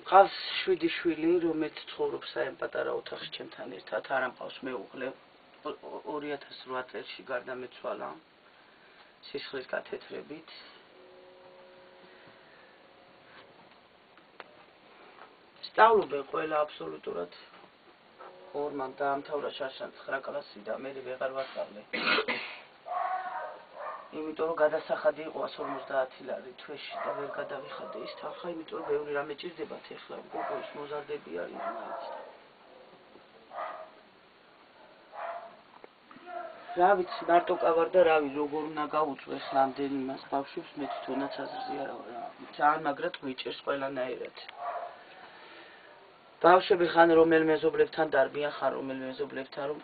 ყავს 7 შვილი, რომელიც ცხოვრობს აი პატარა ოთახში ჩემთან ერთად, არ ამყავს მეუღლე. 2008 წელს გარდამეცვალა სისხლის გათეთრებით. სწავლობენ ყველა აბსოლუტურად. ორმა დაამთავრა შარშან 9 კლასი და მე ვეღარ ვასწავლე. იმიტომ რომ გადასახადი იყო 150 ლარი თვეში და ვერ გადავიხადე ის თანხა, იმიტომ რომ ბევრი რამე ჭირდებათ ეხლა გოგოს მოზარდები არის მაინც. რა ვიცი, მარტო კავარ და რავი, როგორ უნდა გავუწვე ეხლა ამდენი მას ბავშვებს, მე თვითონაც აზრზე არა ვარ. ძალიან მაგრად გვიჭერს ყველანაირად. ბავშვები ხან რომელ მეზობლებთან დარბიან, ხან რომელ მეზობლებთან რომ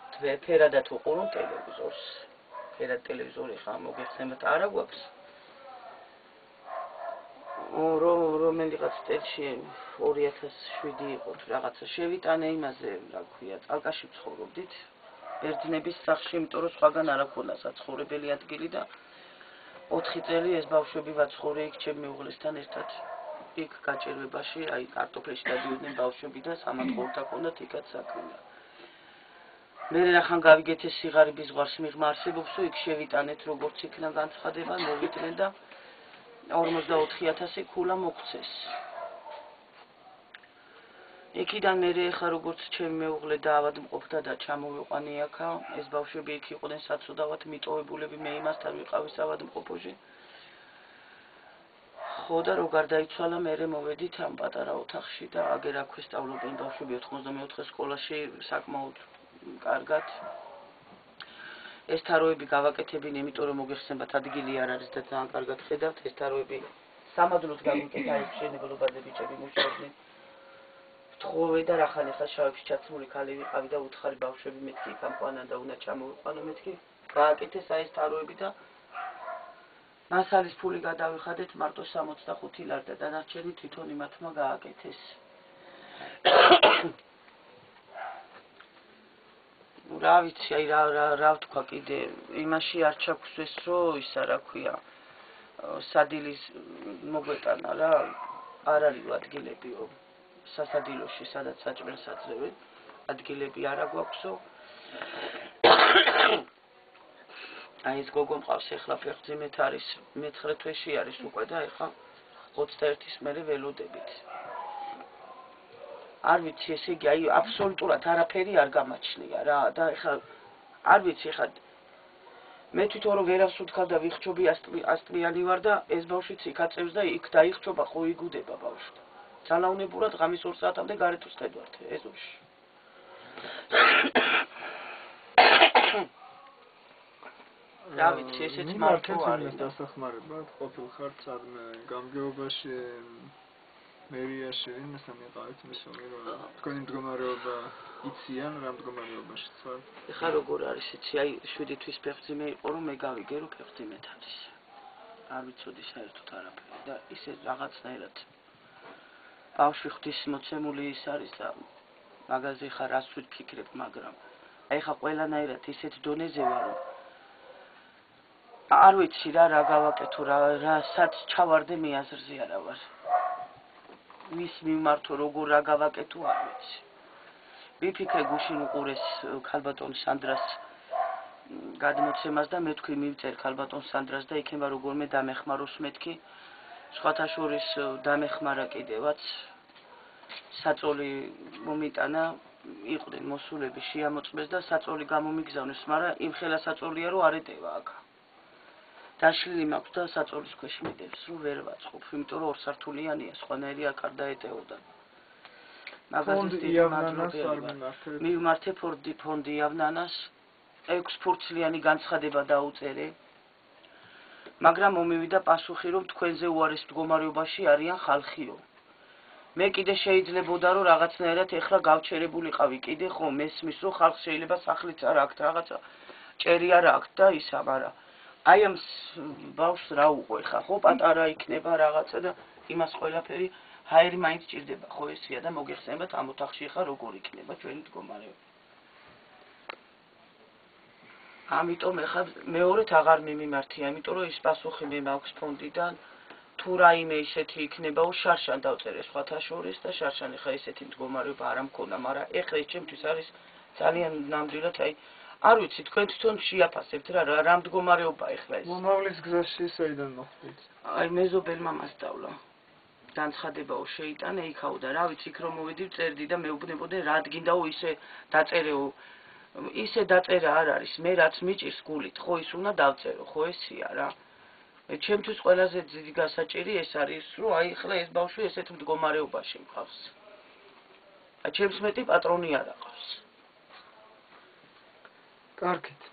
ფერადად უყურონ ტელევიზორს. ფერად ტელევიზორი ხან მოგეხსენებათ არა გვაქვს. რომელიღაც წელში 2007 იყო თუ რაღაცა შევიტანე იმაზე, რა ქვია, წალკაში ვცხოვრობდით. ბერძნების სახლში, იმიტომ რომ სხვაგან არ აქვს საცხოვრებელი ადგილი და 4 წელი ეს ბავშვები ვაცხოვრე იქ ჩემი მეუღლესთან ერთად. იქ გაჭირვებაში, აი კარტოფილში დადიოდნენ ბავშვები და სამათხოვრთა ჰქონდათ იქაც საქმე. მე რახან გავიგეთ ეს სიღარიბის ზღვარს მიღმა არსებობსო, იქ შევიტანეთ როგორც იქნა განცხადება, მოვიდნენ და 44,000 ქულა მოგცეს. იქიდან მე ხა როგორც ჩემი მეუღლე დაავადმყოფდა და ჩამოვიყვანე აქა, ეს ბავშვები იქ იყვნენ საცოდავად მიტოვებულები, მე იმასთან ვიყავი ავადმყოფოში. ხო და რო გარდაიცვალა, მე მოვედით ამ პატარა ოთახში და აგერ აქვე სწავლობენ ბავშვები 94 სკოლაში საკმაოდ კარგად. ეს თაროები გავაკეთებინ, იმიტომ რომ მოგეხსენებათ ადგილი არ არის და ძალიან კარგად ხედავთ, ეს თაროები სამადლოდ გავიკეთა ეს მშენებლობაზე ბიჭები მუშაობდნენ. ვთხოვე და რახან ეხლა შავებში ჩაცმული ქალი ვიყავი და უთხარი ბავშვები მეთქი კამპანია და უნდა ჩამოვიყვანო მეთქი. გააკეთეს აი ეს თაროები და მასალის ფული გადავიხადეთ მარტო 65 ლარი და დანარჩენი თვითონ იმათმა გააკეთეს. რა ვიცი, აი რა ვთქვა კიდე, იმაში არ ჩაგვსვეს, რომ ისა რა ქვია, სადილის მოგვეტანა რა, არ არის ადგილებიო, სასადილოში, სადაც საჭმელს აძლევენ, ადგილები არ აგვაქვსო. აი ეს გოგო მყავს ეხლა ფეხმძიმეთ არის, მე-9 თვეში არის უკვე და ეხლა 21-ის მერე ველოდებით. არ ვიცი, ესე იგი, აი აბსოლუტურად არაფერი არ გამაჩნია რა და ეხლა არ ვიცი, ეხლა მე თვითონ რომ ვერავს უთქავ და ვიხჩობი ასწლიანი ვარ და ეს ბავშვიც იქ აწევს და იქ დაიხჩობა, ხო იგუდება ბავშვი. ძალაუნებურად ღამის 2 საათამდე გარეთ ვსხედვართ ეზოში. რა ვიცი, ესეც მარტო არის დასახმარებლად ყოფილ ხართ სადმე გამგეობაში მერიაში ვინმესთან იყავით მისული რომ თქვენი მდგომარეობა იციან რა მდგომარეობაში ხარ? ეხლა როგორ არის იცი, აი 7 თვის ფეხმძიმე იყო რომ მე გავიგე რომ ფეხმძიმეთ არის. არ ვიცოდი საერთოდ არაფერი და ისე რაღაცნაირად ბავშვი ღვთისმოცემული ის არის და მაგაზე ხარ რას ვფიქრებ, მაგრამ აი ხა ყველანაირად ისეთ დონეზე ვარ რომ არ ვიცი რა გავაკეთო, რა სად ჩავარდე მე აზრზე არა ვარ. ვის მიმართო როგორ რა გავაკეთო არ ვიცი. ვიფიქრე გუშინ უყურეს ქალბატონ სანდრას გადმოცემას და მე თქვი მივწერ ქალბატონ სანდრას და იქნება როგორმე დამეხმაროს მეთქი. სხვათა შორის დამეხმარა კიდევაც საწოლი მომიტანა, იყვნენ მოსულები შეამოწმეს და საწოლი გამომიგზავნეს, მაგრამ იმ ხელა საწოლია რომ არ ეტევა აქ. დაშლილი მაქვს და საწოლის ქვეშ მიდევს, რომ ვერ ვაწყობ, იმიტომ რომ 2 სართულიანია, სხვანაირი აქ არ დაეტეოდა. მივმართე ფონდი იავნანას, 6 ფურცლიანი განცხადება დაუწერე, მაგრამ მომივიდა პასუხი, რომ თქვენზე უარეს მდგომარეობაში არიან ხალხიო. მე კიდე შეიძლებოდა რომ რაღაცნაირად ეხლა გავჩერებულიყავი კიდე ხო მესმის რომ ხალხს შეიძლება სახლიც არ აქვს რაღაცა ჭერი არ აქვს და ისა, მაგრამ აი ამ ბავშვს რა უყო ეხლა ხო პატარა იქნება რაღაცა და იმას ყველაფერი ჰაერი მაინც ჭირდება ხო ესია და მოგეხსენებათ ამ ოთახში ხა როგორ იქნება ჩვენი მდგომარეობა. ამიტომ ეხლა მეორედ აღარ მიმართია, იმიტომ რომ ის პასუხი მე მაქვს ფონდიდან თუ რაიმე ისეთი იქნება, შარშან დავწერე სხვათა შორის და შარშან ეხლა ესეთი მდგომარეობა არ მქონდა, მაგრამ ეხლა ეს ჩემთვის არის ძალიან ნამდვილად, აი არ ვიცი, თქვენ თვითონ შეაფასებთ რა მდგომარეობა ეხლა ეს. მომავლის გზაში საიდან მოხდით? აი მეზობელმა მასწავლა. განცხადებაო შეიტანე იქაო და რა ვიცი, იქ რომ მოვედი წერდი და მეუბნებოდნენ რა დგინდაო ისე დაწერა არ არის, მე რაც მიჭირს გულით, ხო ის უნდა დავწერო, ხო ესია რა. ჩემთვის ყველაზე დიდი გასაჭირი ეს არის, რომ აი ახლა ეს ბავშვი ესეთ მდგომარეობაში მყავს. ჩემს მეტი პატრონი არ აყავს. კარგით.